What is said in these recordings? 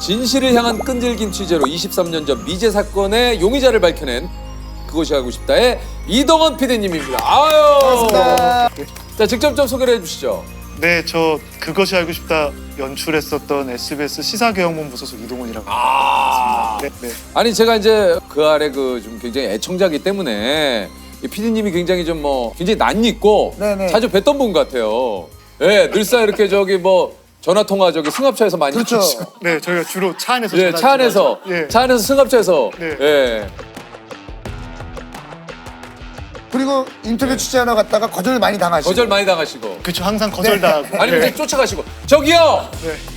진실을 향한 끈질긴 취재로 23년 전 미제 사건의 용의자를 밝혀낸 그것이 알고 싶다의 이동원 PD님입니다. 아유. 반갑습니다. 자, 직접 좀 소개를 해주시죠. 네, 저 그것이 알고 싶다 연출했었던 SBS 시사교양본부 소속 이동훈이라고 아. 합니다. 네. 아니 제가 이제 그 아래 그 좀 굉장히 애청자기 때문에 이 PD님이 굉장히 좀 뭐 굉장히 낯익고 네네. 자주 뵀던 분 같아요. 예, 늘상 이렇게 저기 뭐 전화 통화 저기 승합차에서 많이 그렇죠. 하시고. 네, 저희가 주로 차 안에서 예, 차 안에서 예. 차 안에서 승합차에서 네. 예. 그리고 인터뷰 취재하러 갔다가 거절 많이 당하시고. 거절 많이 당하시고. 그렇죠. 항상 거절당하고. 아니면 네. 이제 쫓아가시고 저기요.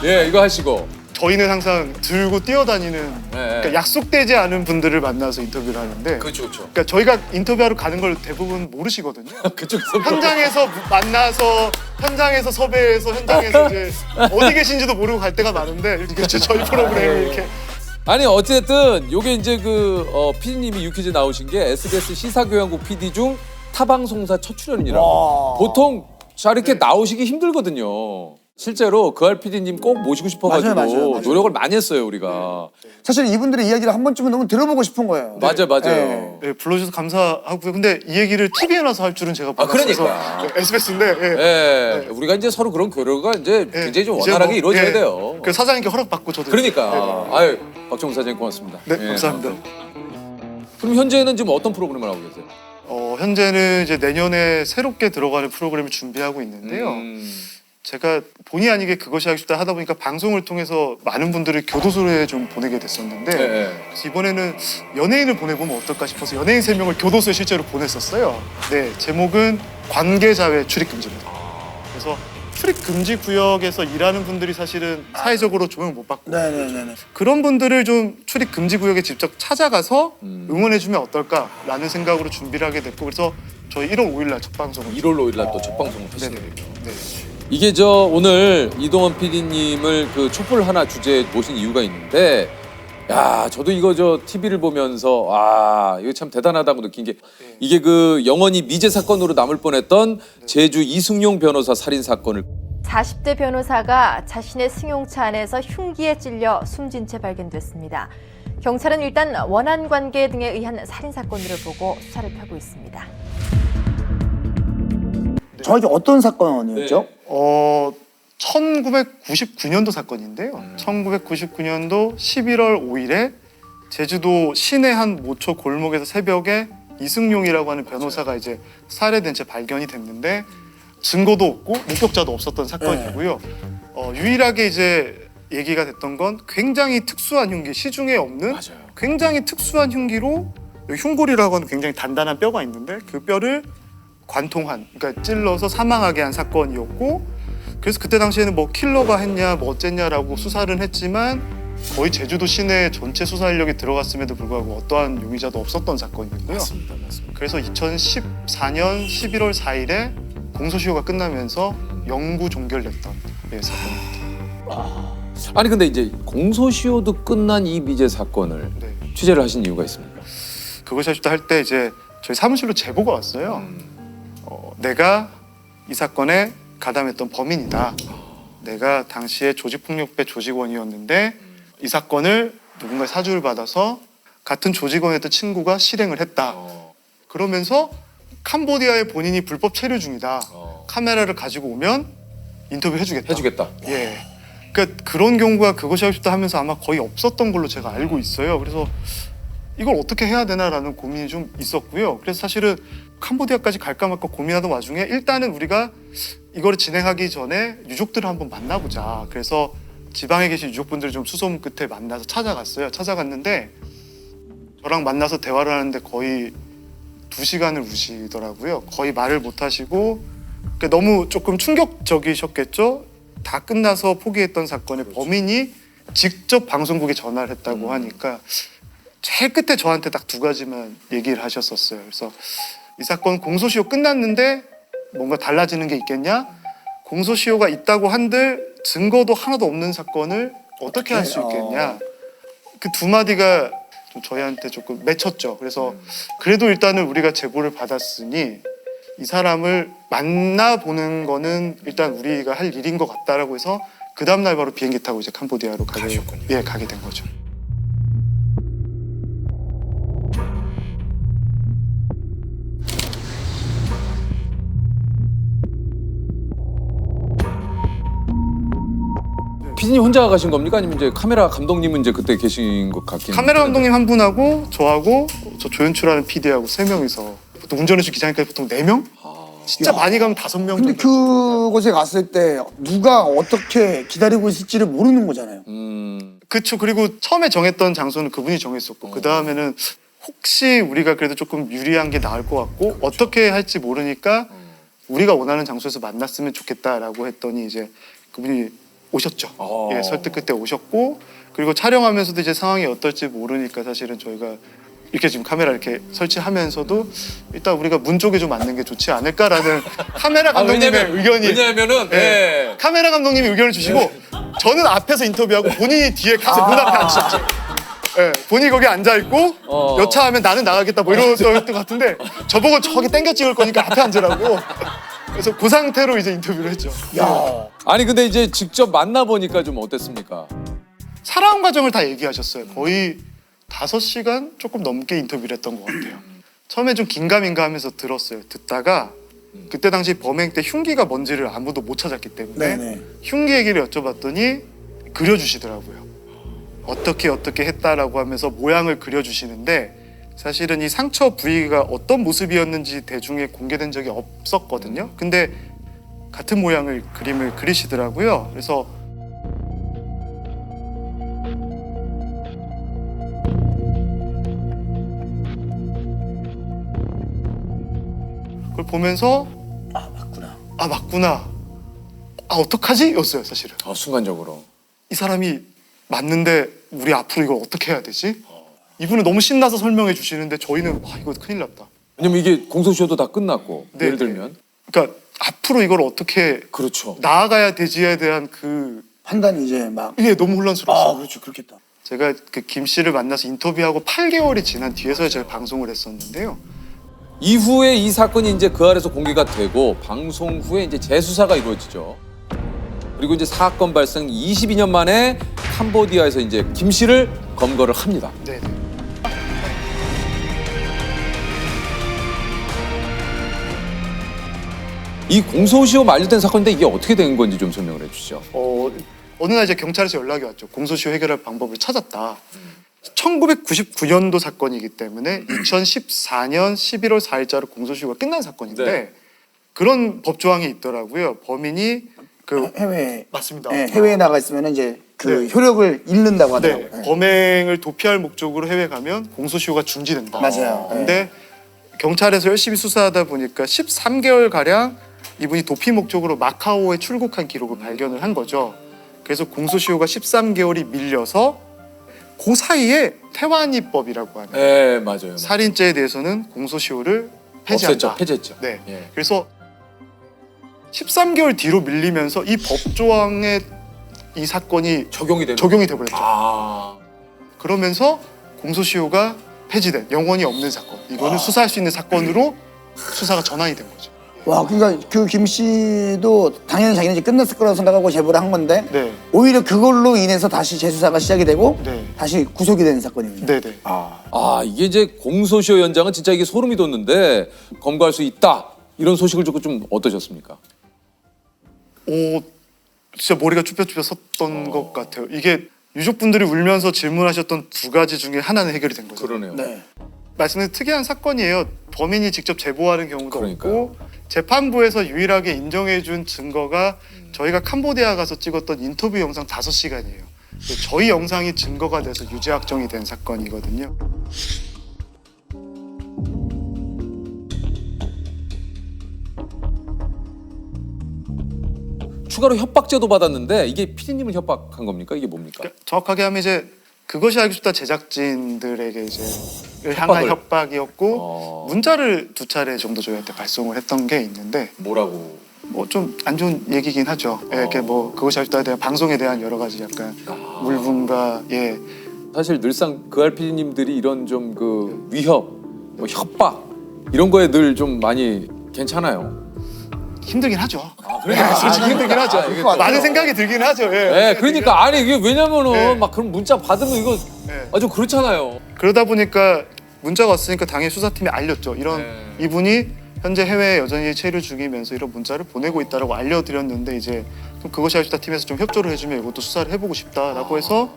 네. 예, 이거 하시고. 저희는 항상 들고 뛰어다니는 그러니까 약속되지 않은 분들을 만나서 인터뷰를 하는데 그렇죠, 그렇죠. 그러니까 저희가 인터뷰하러 가는 걸 대부분 모르시거든요. 그쪽에서 현장에서 만나서 현장에서 섭외해서 현장에서 이제 어디 계신지도 모르고 갈 때가 많은데 이게 저희 프로그램이 이렇게 아니 어쨌든 요게 이제 그 PD님이 유퀴즈 나오신 게 SBS 시사교양국 PD 중 타방송사 첫 출연이라고. 와. 보통 자 이렇게 나오시기 힘들거든요. 실제로 그알 PD님 꼭 모시고 싶어가지고 맞아요. 노력을 많이 했어요 우리가. 사실 이분들의 이야기를 한 번쯤은 너무 들어보고 싶은 거예요. 맞아요. 네. 네, 불러주셔서 감사하고요. 근데 이 얘기를 TV에 나서 할 줄은 제가 몰랐어서 그러니까. SBS인데 예, 우리가 이제 서로 그런 교류가 이제 굉장히 좀 이제 원활하게 뭐, 이루어져야 예, 돼요. 그 사장님께 허락받고 저도 그러니까. 아유, 박정우 사장님 고맙습니다. 네, 예. 감사합니다. 그럼 현재는 지금 어떤 프로그램을 하고 계세요? 현재는 이제 내년에 새롭게 들어가는 프로그램을 준비하고 있는데요. 제가 본의 아니게 그것이 하고 싶다 하다 보니까 방송을 통해서 많은 분들을 교도소에 좀 보내게 됐었는데 예. 그래서 이번에는 연예인을 보내보면 어떨까 싶어서 연예인 3명을 교도소에 실제로 보냈었어요. 네, 제목은 관계자회 출입금지입니다. 그래서 출입금지 구역에서 일하는 분들이 사실은 사회적으로 조명을 못 받고 네네네. 그런 분들을 좀 출입금지 구역에 직접 찾아가서 응원해주면 어떨까라는 생각으로 준비를 하게 됐고 그래서 저희 1월 5일 날 첫 방송을 1월 5일 날 또 첫 방송을 네네. 하시네요. 네. 이게 저 오늘 이동원 PD님을 그 촛불 하나 주제에 모신 이유가 있는데 야 저도 이거 저 TV를 보면서 아 이거 참 대단하다고 느낀 게 이게 그 영원히 미제 사건으로 남을 뻔했던 제주 이승용 변호사 살인 사건을 40대 변호사가 자신의 승용차 안에서 흉기에 찔려 숨진 채 발견됐습니다. 경찰은 일단 원한 관계 등에 의한 살인 사건으로 보고 수사를 펴고 있습니다. 정확히 어떤 사건이었죠? 네. 1999년도 사건인데요. 1999년도 11월 5일에 제주도 시내 한 모초 골목에서 새벽에 이승용이라고 하는 변호사가 이제 살해된 채 발견이 됐는데 증거도 없고 목격자도 없었던 사건이고요. 유일하게 이제 얘기가 됐던 건 굉장히 특수한 흉기, 시중에 없는 맞아요. 굉장히 특수한 흉기로 여기 흉골이라고 하는 굉장히 단단한 뼈가 있는데 그 뼈를 관통한, 그러니까 찔러서 사망하게 한 사건이었고 그래서 그때 당시에는 뭐 킬러가 했냐 뭐 어쨌냐라고 수사를 했지만 거의 제주도 시내 전체 수사 인력이 들어갔음에도 불구하고 어떠한 용의자도 없었던 사건이고요. 맞습니다. 그래서 2014년 11월 4일에 공소시효가 끝나면서 영구 종결됐던 사건입니다. 아니 근데 이제 공소시효도 끝난 이 미제 사건을 네. 취재를 하신 이유가 있습니까? 그것이 아쉽다 할 때 이제 저희 사무실로 제보가 왔어요. 내가 이 사건에 가담했던 범인이다. 내가 당시에 조직폭력배 조직원이었는데 이 사건을 누군가의 사주를 받아서 같은 조직원이었던 친구가 실행을 했다. 그러면서 캄보디아에 본인이 불법 체류 중이다. 카메라를 가지고 오면 인터뷰 해주겠다. 해주겠다. 예. 그러니까 그런 경우가 그것이 하고 싶다 하면서 아마 거의 없었던 걸로 제가 알고 있어요. 그래서 이걸 어떻게 해야 되나라는 고민이 좀 있었고요. 그래서 사실은 캄보디아까지 갈까 말까 고민하던 와중에 일단은 우리가 이거를 진행하기 전에 유족들을 한번 만나보자. 그래서 지방에 계신 유족분들을 좀 수소문 끝에 만나서 찾아갔어요. 찾아갔는데 저랑 만나서 대화를 하는데 거의 2시간을 우시더라고요. 거의 말을 못 하시고 그러니까 너무 조금 충격적이셨겠죠. 다 끝나서 포기했던 사건의 범인이 직접 방송국에 전화를 했다고 하니까 제일 끝에 저한테 딱 2가지만 얘기를 하셨었어요. 그래서 이 사건 공소시효 끝났는데 뭔가 달라지는 게 있겠냐? 공소시효가 있다고 한들 증거도 하나도 없는 사건을 어떻게 할 수 있겠냐? 그 2마디가 좀 저희한테 조금 맺혔죠. 그래서 그래도 일단은 우리가 제보를 받았으니 이 사람을 만나보는 거는 일단 우리가 할 일인 것 같다라고 해서 그 다음 날 바로 비행기 타고 이제 캄보디아로 가게 된 거죠. 피디님 혼자 가신 겁니까? 아니면 이제 카메라 감독님은 이제 그때 계신 것 같긴 카메라 한데. 감독님 한 분하고 저하고 저 조연출하는 PD하고 3명이서 보통 운전해줄 기장님까지 보통 4명? 진짜 많이 가면 5명 근데 정도. 그곳에 갔을 때 누가 어떻게 기다리고 있을지를 모르는 거잖아요. 그쵸. 그리고 처음에 정했던 장소는 그분이 정했었고 그 다음에는 혹시 우리가 그래도 조금 유리한 게 나을 것 같고 그렇죠. 어떻게 할지 모르니까 우리가 원하는 장소에서 만났으면 좋겠다라고 했더니 이제 그분이 오셨죠. 예, 설득 끝에 오셨고 그리고 촬영하면서도 이제 상황이 어떨지 모르니까 사실은 저희가 이렇게 지금 카메라 이렇게 설치하면서도 일단 우리가 문 쪽에 좀 앉는 게 좋지 않을까라는 카메라 감독님의 의견이 왜냐면은 예, 카메라 감독님이 의견을 주시고 저는 앞에서 인터뷰하고 본인이 뒤에 가서 문 앞에 앉으셨죠. 예, 본인이 거기 앉아 있고 여차하면 나는 나가겠다 뭐 이러던 것 같은데 저보고 저기 땡겨 찍을 거니까 앞에 앉으라고. 그래서 그 상태로 이제 인터뷰를 했죠. 야, 아니 근데 이제 직접 만나 보니까 좀 어땠습니까? 살아온 과정을 다 얘기하셨어요. 거의 5시간 조금 넘게 인터뷰를 했던 것 같아요. 처음에 좀 긴가민가 하면서 들었어요. 듣다가 그때 당시 범행 때 흉기가 뭔지를 아무도 못 찾았기 때문에 네네. 흉기 얘기를 여쭤봤더니 그려주시더라고요. 어떻게 했다라고 하면서 모양을 그려주시는데 사실은 이 상처 부위가 어떤 모습이었는지 대중에 공개된 적이 없었거든요. 근데 같은 모양을 그림을 그리시더라고요. 그래서 그걸 보면서 맞구나. 어떡하지? 였어요, 사실은. 순간적으로. 이 사람이 맞는데 우리 앞으로 이걸 어떻게 해야 되지? 이분은 너무 신나서 설명해 주시는데 저희는 와 이거 큰일 났다. 왜냐면 이게 공소시효도 다 끝났고 네, 예를 네. 들면 그러니까 앞으로 이걸 어떻게 그렇죠. 나아가야 되지에 대한 그 판단이 이제 막. 이게 너무 혼란스러웠어요. 그렇죠, 그렇겠다. 제가 그 김 씨를 만나서 인터뷰하고 8개월이 지난 뒤에서 제가 방송을 했었는데요. 이후에 이 사건이 이제 그 아래서 공개가 되고 방송 후에 이제 재수사가 이루어지죠. 그리고 이제 사건 발생 22년 만에 캄보디아에서 이제 김 씨를 검거를 합니다. 네. 이 공소시효 만료된 사건인데 이게 어떻게 된 건지 좀 설명을 해주시죠. 어느 날 이제 경찰에서 연락이 왔죠. 공소시효 해결할 방법을 찾았다. 1999년도 사건이기 때문에 2014년 11월 4일자로 공소시효가 끝난 사건인데 네. 그런 법조항이 있더라고요. 범인이 그 해외. 맞습니다. 네, 해외에 나가 있으면 이제 그 네. 효력을 잃는다고 네, 하더라고요. 네. 범행을 도피할 목적으로 해외 가면 공소시효가 중지된다. 맞아요. 근데 경찰에서 열심히 수사하다 보니까 13개월 가량 이분이 도피 목적으로 마카오에 출국한 기록을 발견을 한 거죠. 그래서 공소시효가 13개월이 밀려서 그 사이에 태완이법이라고 하는 네, 맞아요. 살인죄에 대해서는 공소시효를 폐지한다. 폐지했죠. 네. 예. 그래서 13개월 뒤로 밀리면서 이 법조항에 이 사건이 적용이 되는. 적용이 돼버렸죠. 아. 그러면서 공소시효가 폐지된 영원히 없는 사건. 이거는 수사할 수 있는 사건으로 수사가 전환이 된 거죠. 와, 그러니까 그 김 씨도 당연히 자기는 이제 끝났을 거라고 생각하고 제보를 한 건데 네. 오히려 그걸로 인해서 다시 재수사가 시작이 되고 네. 다시 구속이 되는 사건입니다. 네네. 이게 이제 공소시효 연장은 진짜 이게 소름이 돋는데 검거할 수 있다 이런 소식을 듣고 좀 어떠셨습니까? 진짜 머리가 쭈뼛쭈뼛 섰던 것 같아요. 이게 유족분들이 울면서 질문하셨던 2가지 중에 하나는 해결이 된 거죠. 그러네요. 네. 말씀드린 특이한 사건이에요. 범인이 직접 제보하는 경우도 그러니까요. 없고 재판부에서 유일하게 인정해준 증거가 저희가 캄보디아 가서 찍었던 인터뷰 영상 5시간이에요. 저희 영상이 증거가 돼서 유죄 확정이 된 사건이거든요. 추가로 협박죄도 받았는데 이게 피디님을 협박한 겁니까? 이게 뭡니까? 그러니까 정확하게 하면 이제 그것이 알고 싶다 제작진들에게 이제 향한 협박이었고 문자를 2차례 정도 저희한테 발송을 했던 게 있는데 뭐라고? 뭐 좀 안 좋은 얘기긴 하죠. 예, 이렇게 뭐 그것이 알고 싶다에 대한 방송에 대한 여러 가지 약간 울분과 예. 사실 늘상 그알 피디님들이 이런 좀 그 위협, 뭐 협박 이런 거에 늘 좀 많이 괜찮아요. 힘들긴 하죠. 그러니까. 솔직히 힘들긴 하죠. 이게 또- 많은 생각이 들긴 하죠. 예. 네, 그러니까 아니 이게 왜냐면은 네. 막 그런 문자 받으면 이거 네. 아주 그렇잖아요. 그러다 보니까 문자가 왔으니까 당연히 수사팀이 알렸죠. 이런 네. 이분이 현재 해외에 여전히 체류 중이면서 이런 문자를 보내고 있다라고 알려드렸는데 이제 좀 그것이 알수다 팀에서 좀 협조를 해주면 이것도 수사를 해보고 싶다라고 해서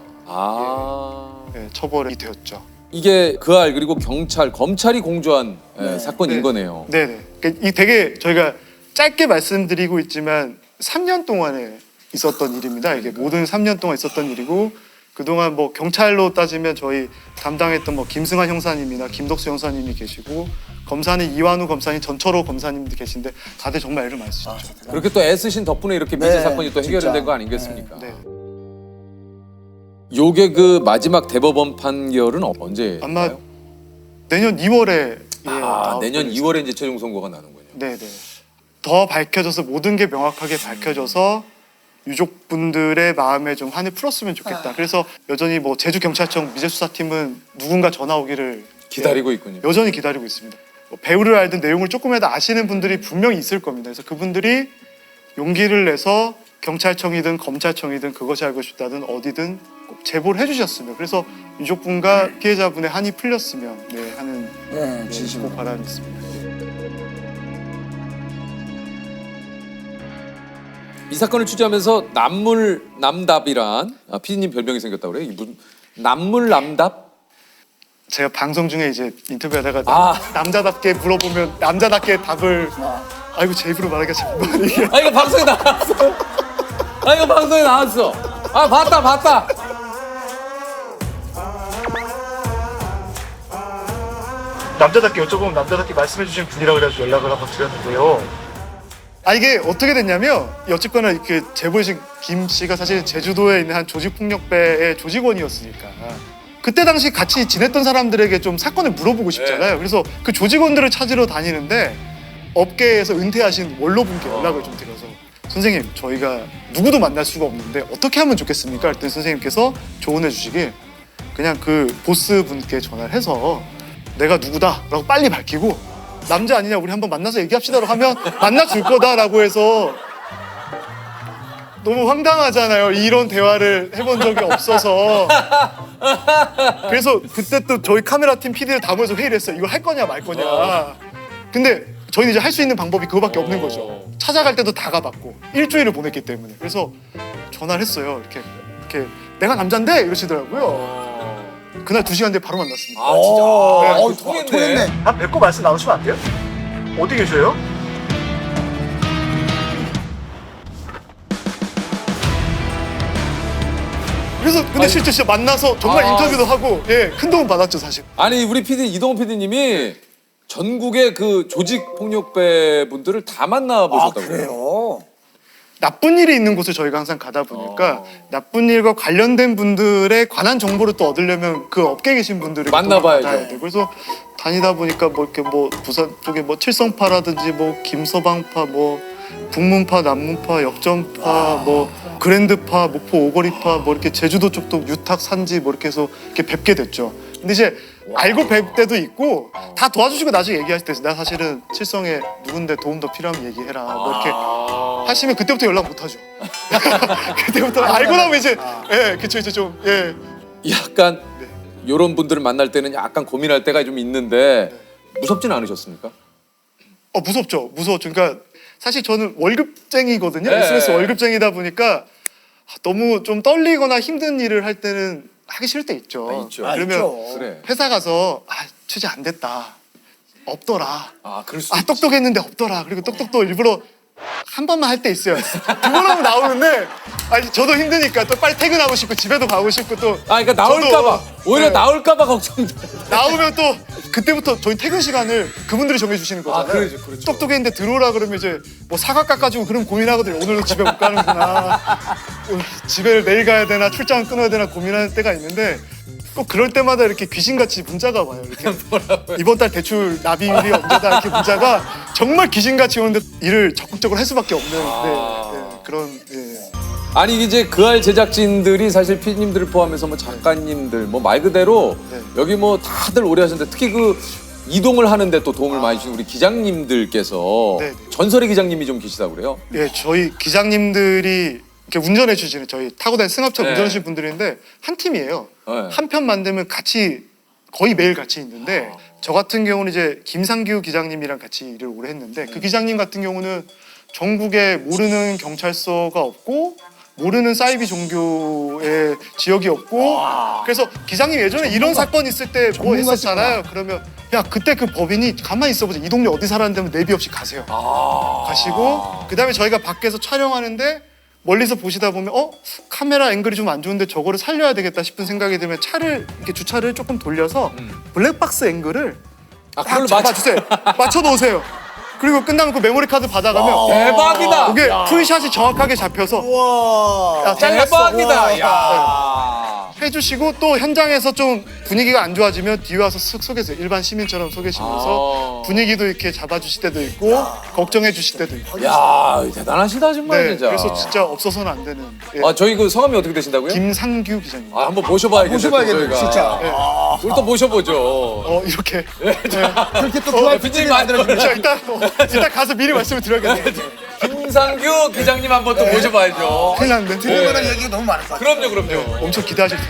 처벌이 되었죠. 이게 그 알 그리고 경찰, 검찰이 공조한 사건인 네. 거네요. 네네. 그러니까 이 되게 저희가 짧게 말씀드리고 있지만 3년 동안에 있었던 일입니다. 이게 모든 3년 동안 있었던 일이고 그동안 뭐 경찰로 따지면 저희 담당했던 뭐 김승환 형사님이나 김덕수 형사님이 계시고 검사는 이완우 검사님, 전철호 검사님도 계신데 다들 정말 애를 많이 쓰셨죠. 그렇게 또 애쓰신 덕분에 이렇게 미제 네, 사건이 또 해결이 진짜. 된 거 아니겠습니까? 네. 요게 그 마지막 대법원 판결은 언제예요? 아마 내년 2월에 내년 2월에 이제 최종 선고가 나는군요. 네네. 더 밝혀져서 모든 게 명확하게 밝혀져서 유족분들의 마음에 좀 한을 풀었으면 좋겠다. 그래서 여전히 뭐 제주경찰청 미제수사팀은 누군가 전화 오기를 기다리고 있군요. 여전히 기다리고 있습니다. 뭐 배우를 알든 내용을 조금이라도 아시는 분들이 분명히 있을 겁니다. 그래서 그분들이 용기를 내서 경찰청이든 검찰청이든 그것이 알고 싶다든 어디든 꼭 제보를 해주셨으면 그래서 유족분과 피해자분의 한이 풀렸으면 하는 네, 진심. 꼭 바람이 있습니다. 이 사건을 취재하면서 남물남답이란 PD님 별명이 생겼다고 그래요? 이 무슨 남물남답? 제가 방송 중에 이제 인터뷰하다가 아. 남자답게 물어보면 남자답게 답을 아이고 제 입으로 말하기가 참 이게 아 이거 방송에 나왔어. 아 이거 방송에 나왔어. 아 봤다. 남자답게 여쭤보면 남자답게 말씀해 주신 분이라 그래서 연락을 한번 드렸는데요. 아 이게 어떻게 됐냐면 어쨌거나 이렇게 제보해주신 김 씨가 사실 제주도에 있는 한 조직폭력배의 조직원이었으니까 그때 당시 같이 지냈던 사람들에게 좀 사건을 물어보고 싶잖아요. 그래서 그 조직원들을 찾으러 다니는데 업계에서 은퇴하신 원로분께 연락을 좀 드려서 선생님 저희가 누구도 만날 수가 없는데 어떻게 하면 좋겠습니까? 그랬더니 선생님께서 조언해 주시길 그냥 그 보스 분께 전화를 해서 내가 누구다 라고 빨리 밝히고 남자 아니냐 우리 한번 만나서 얘기합시다라고 하면 만나줄 거다라고 해서 너무 황당하잖아요. 이런 대화를 해본 적이 없어서 그래서 그때 또 저희 카메라팀 PD를 다 모여서 회의를 했어요. 이거 할 거냐 말 거냐. 근데 저희는 이제 할 수 있는 방법이 그거밖에 없는 거죠. 찾아갈 때도 다 가봤고 일주일을 보냈기 때문에 그래서 전화를 했어요. 이렇게 내가 남잔데 이러시더라고요. 그날 2시간 뒤에 바로 만났습니다. 아 진짜. 통했네. 한 뵙고 말씀 나누시면 안 돼요? 어디 계셔요? 그래서 근데 실제 진짜 만나서 정말 아. 인터뷰도 하고 큰 도움 받았죠 사실. 아니 우리 PD 이동훈 PD님이 전국의 그 조직 폭력배 분들을 다 만나보셨다고요. 그래요? 나쁜 일이 있는 곳을 저희가 항상 가다 보니까 나쁜 일과 관련된 분들에 관한 정보를 또 얻으려면 그 업계에 계신 분들을 만나봐야죠. 만나야 돼요. 그래서 다니다 보니까 뭐 이렇게 뭐 부산 쪽에 뭐 칠성파라든지 뭐 김서방파 뭐 북문파, 남문파, 역전파, 뭐 그랜드파, 목포 오거리파, 뭐 이렇게 제주도 쪽도 유탁 산지 뭐 이렇게 해서 이렇게 뵙게 됐죠. 근데 이제 알고 뵐 때도 있고 다 도와주시고 나중에 얘기하실 때 나 사실은 칠성에 누군데 도움 더 필요하면 얘기해라 뭐 이렇게 하시면 그때부터 연락 못 하죠. 그때부터 알고 나면 이제 그쵸 이제 좀 약간 이런 분들을 만날 때는 약간 고민할 때가 좀 있는데 무섭진 않으셨습니까? 무섭죠. 그러니까 사실 저는 월급쟁이거든요. 네. SNS 월급쟁이다 보니까 너무 좀 떨리거나 힘든 일을 할 때는 하기 싫을 때 있죠. 있죠. 그러면 있죠. 그래. 회사 가서 취재 안 됐다. 없더라. 그럴 수 있지. 똑똑했는데 없더라. 그리고 똑똑도 일부러 한 번만 할 때 있어요. 두 번 하면 나오는데 저도 힘드니까 또 빨리 퇴근하고 싶고 집에도 가고 싶고 또 그러니까 나올까봐 오히려 네. 나올까봐 걱정돼. 나오면 또 그때부터 저희 퇴근 시간을 그분들이 정해주시는 거잖아요. 그렇죠. 똑똑했는데 들어오라 그러면 이제 뭐 사과 깎아주고 그럼 고민하거든요. 오늘도 집에 못 가는구나. 집에 내일 가야 되나 출장 끊어야 되나 고민하는 때가 있는데 꼭 그럴 때마다 이렇게 귀신같이 문자가 와요. 이렇게 이번 달 대출 납입이 언제다 이렇게 문자가 정말 귀신같이 오는데 일을 적극적으로 할 수밖에 없는 그런 아니 이제 그 알 제작진들이 사실 PD님들을 포함해서 뭐 작가님들 뭐 말 그대로 네. 여기 뭐 다들 오래 하셨는데 특히 그 이동을 하는데 또 도움을 많이 주신 우리 기장님들께서 네네. 전설의 기장님이 좀 계시다고 그래요? 예, 저희 기장님들이 이렇게 운전해 주시는 저희 타고 다니는 승합차 네. 운전하시는 분들인데 한 팀이에요. 네. 한 편 만들면 같이 거의 매일 같이 있는데 저 같은 경우는 이제 김상규 기장님이랑 같이 일을 오래 했는데 그 기장님 같은 경우는 전국에 모르는 경찰서가 없고 모르는 사이비 종교의 지역이 없고 그래서 기장님 예전에 이런 사건 있을 때 뭐 했었잖아요. 그러면 야 그때 그 법인이 가만히 있어보자. 이 동네 어디 살았는데 하면 내비 없이 가세요. 가시고 그다음에 저희가 밖에서 촬영하는데 멀리서 보시다 보면 카메라 앵글이 좀 안 좋은데 저거를 살려야 되겠다 싶은 생각이 들면 차를 이렇게 주차를 조금 돌려서 블랙박스 앵글을 아, 딱 잡아주세요. 맞춰 놓으세요. 그리고 끝나면 그 메모리 카드 받아가면 대박이다. 그게 풀샷이 정확하게 잡혀서 야, 잘랐어. 대박이다. 야. 해주시고 또 현장에서 좀 분위기가 안 좋아지면 뒤에 와서 쓱 속에서 일반 시민처럼 속이시면서 분위기도 이렇게 잡아주실 때도 있고 걱정해 주실 때도 있고. 야, 대단하시다 정말 네, 진짜. 그래서 진짜 없어서는 안 되는. 예. 아, 저희 그 성함이 어떻게 되신다고요? 김상규 기자님. 아, 한번 모셔봐야겠네요. 모셔봐야겠네, 저희가. 진짜. 예. 우리 또 모셔보죠. 이렇게. 그렇게 또 좋아요. 빈님 만들어주면 자, 이따 가서 미리 말씀을 드려야겠네요. 김상규 기장님 한번 또 모셔봐야죠. 큰일 났는데. 들을 만한 얘기가 너무 많을 것 같아요. 그럼요. 엄청 기대하실 텐데.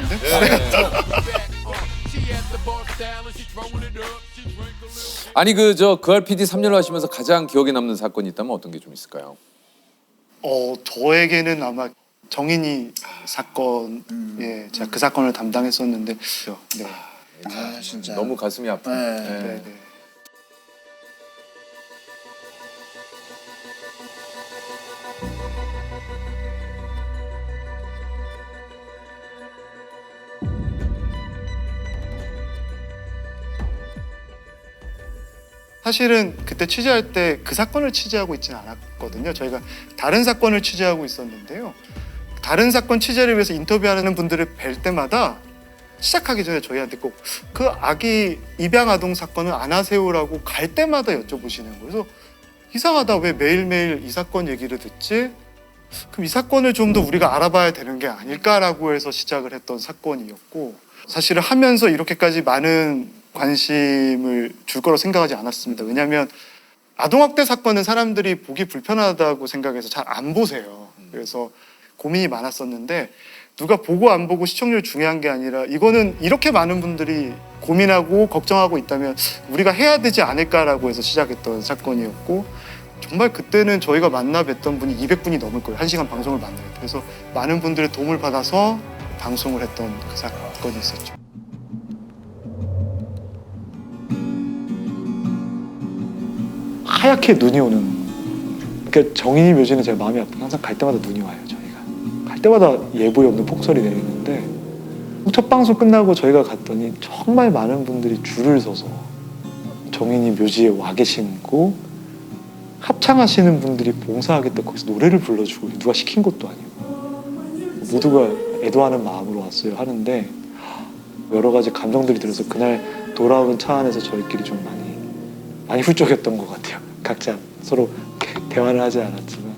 아니 그 RPD 3년을 하시면서 가장 기억에 남는 사건이 있다면 어떤 게 좀 있을까요? 저에게는 아마 정인이 사건, 예, 제가 그 사건을 담당했었는데, 네, 아, 진짜. 너무 가슴이 아픈. 네. 네. 네, 네. 사실은 그때 취재할 때 그 사건을 취재하고 있지는 않았거든요. 저희가 다른 사건을 취재하고 있었는데요. 다른 사건 취재를 위해서 인터뷰하는 분들을 뵐 때마다 시작하기 전에 저희한테 꼭 그 아기 입양 아동 사건은 안 하세요라고 갈 때마다 여쭤보시는 거예요. 그래서 이상하다. 왜 매일매일 이 사건 얘기를 듣지? 그럼 이 사건을 좀 더 우리가 알아봐야 되는 게 아닐까라고 해서 시작을 했던 사건이었고 사실은 하면서 이렇게까지 많은 관심을 줄 거라고 생각하지 않았습니다. 왜냐하면 아동학대 사건은 사람들이 보기 불편하다고 생각해서 잘 안 보세요. 그래서 고민이 많았었는데 누가 보고 안 보고 시청률 중요한 게 아니라 이거는 이렇게 많은 분들이 고민하고 걱정하고 있다면 우리가 해야 되지 않을까라고 해서 시작했던 사건이었고 정말 그때는 저희가 만나 뵀던 분이 200분이 넘을 거예요. 1시간 방송을 만나요. 그래서 많은 분들의 도움을 받아서 방송을 했던 그 사건이 있었죠. 하얗게 눈이 오는 그러니까 정인이 묘지는 제가 마음이 아픈 항상 갈 때마다 눈이 와요. 저희가 갈 때마다 예보에 없는 폭설이 내리는데 첫 방송 끝나고 저희가 갔더니 정말 많은 분들이 줄을 서서 정인이 묘지에 와 계시고 합창하시는 분들이 봉사하겠다 거기서 노래를 불러주고 누가 시킨 것도 아니고 모두가 애도하는 마음으로 왔어요 하는데 여러 가지 감정들이 들어서 그날 돌아오는 차 안에서 저희끼리 좀 많이 훌쩍였던 것 같아요. 각자 서로 대화를 하지 않았지만